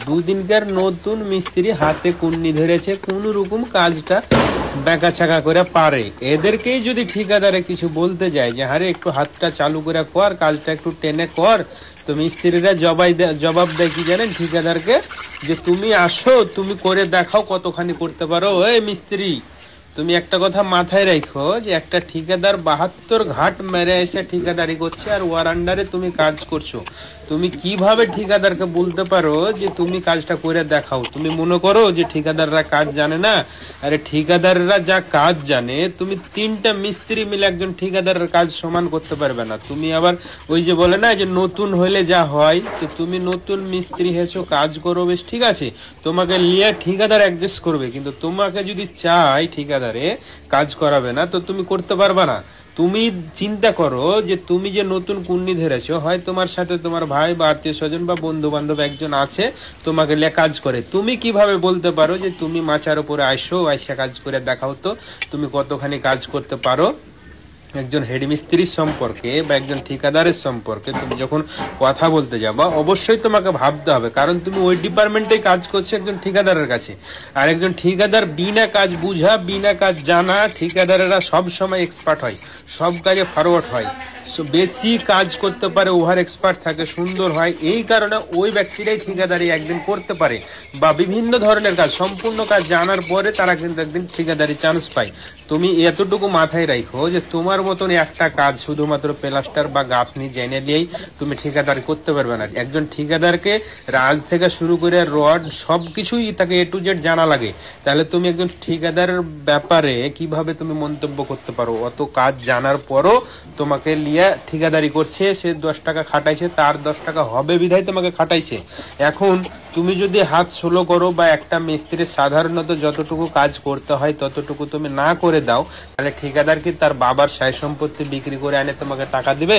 দুদিনকার নতুন মিস্ত্রি হাতে কুন্নি ধরেছে, কোন রকম কাজটা বেঁকা চাকা করে পারে। এদেরকেই যদি ঠিকাদারে কিছু বলতে যায় যে আরে একটু হাতটা চালু করে কর, কাজটা একটু টেনে কর, তো মিস্ত্রিরা জবাব দেয় কি জানেন ঠিকাদারকে, যে তুমি আসো, তুমি করে দেখাও কতখানি করতে পারো। এই মিস্ত্রি, তুমি একটা কথা মাথায় রাখো যে একটা ঠিকাদার 72 ঘাট মেরে এসে ঠিকাদারি করছে, আর ওর আন্ডারে তুমি কাজ করছো। তুমি কিভাবে ঠিকাদারকে বলতে পারো যে তুমি কাজটা করে দেখাও? তুমি মনে করো যে ঠিকাদাররা কাজ জানে না? আরে ঠিকাদাররা যা কাজ জানে, তুমি 3টা মিস্ত্রি মিলে একজন ঠিকাদারের কাজ সমান করতে পারবে না। তুমি আবার ওই যে বলে না যে নতুন হলে যা হয়, তো তুমি নতুন মিস্ত্রি হেসো, কাজ করো, বেশ ঠিক আছে, তোমাকে লিয়ে ঠিকাদার অ্যাডজাস্ট করবে, কিন্তু তোমাকে যদি চাই ঠিকাদারে কাজ করাবে না, তো তুমি করতে পারবে না। তুমি চিন্তা করো যে তুমি যে নতুন কুন্নি ধরেছো, হয় তোমার সাথে তোমার ভাই বা আত্মীয় স্বজন বা বন্ধু বান্ধব একজন আছে তোমাকে লিয়ে কাজ করে, তুমি কিভাবে বলতে পারো যে তুমি মাচার উপরে আইসো, আইসা কাজ করে দেখাও তো তুমি কতখানি কাজ করতে পারো? একজন হেডমিস্ত্রির সম্পর্কে বা একজন ঠিকাদারের সম্পর্কে তুমি যখন কথা বলতে যাবা, অবশ্যই তোমাকে ভাবতে হবে, কারণ তুমি ওই ডিপার্টমেন্টে কাজ করছো একজন ঠিকাদারের কাছে। আর একজন ঠিকাদার বিনা কাজ বুঝা, বিনা কাজ জানা, ঠিকাদারেরা সব সময় এক্সপার্ট হয়, সব কাজে ফরওয়ার্ড হয়, বেশি কাজ করতে পারে, ওভার এক্সপার্ট থাকে, সুন্দর হয়। এই কারণে ওই ব্যক্তিরাই ঠিকাদারি একদিন করতে পারে, বা বিভিন্ন ধরনের কাজ, সম্পূর্ণ কাজ জানার পরে তারা কিন্তু একদিন ঠিকাদারি চান্স পায়। তুমি এতটুকু মাথায় রাখো যে তোমার মতন একটা কাজ শুধুমাত্র প্লাস্টার বা গাঁথনি জেনে নিয়েই তুমি ঠিকাদারি করতে পারবে না। একজন ঠিকাদারকে রাজ থেকে শুরু করে রড সবকিছুই তাকে A to Z জানা লাগে। তাহলে তুমি একজন ঠিকাদারের ব্যাপারে কিভাবে তুমি মন্তব্য করতে পারো? অত কাজ জানার পরও তোমাকে লিয়া ঠিকাদারি করছে, সে 10 টাকা খাটাইছে, তার 10 টাকা হবে বিধায় তোমাকে খাটাইছে। এখন তুমি যদি হাত সোলো করো বা একটা মিস্ত্রির সাধারণত যতটুকু কাজ করতে হয় ততটুকু তুমি না করে দাও, তাহলে ঠিকাদার কি তার বাবার সাই সম্পত্তি বিক্রি করে আনে তোমাকে টাকা দিবে?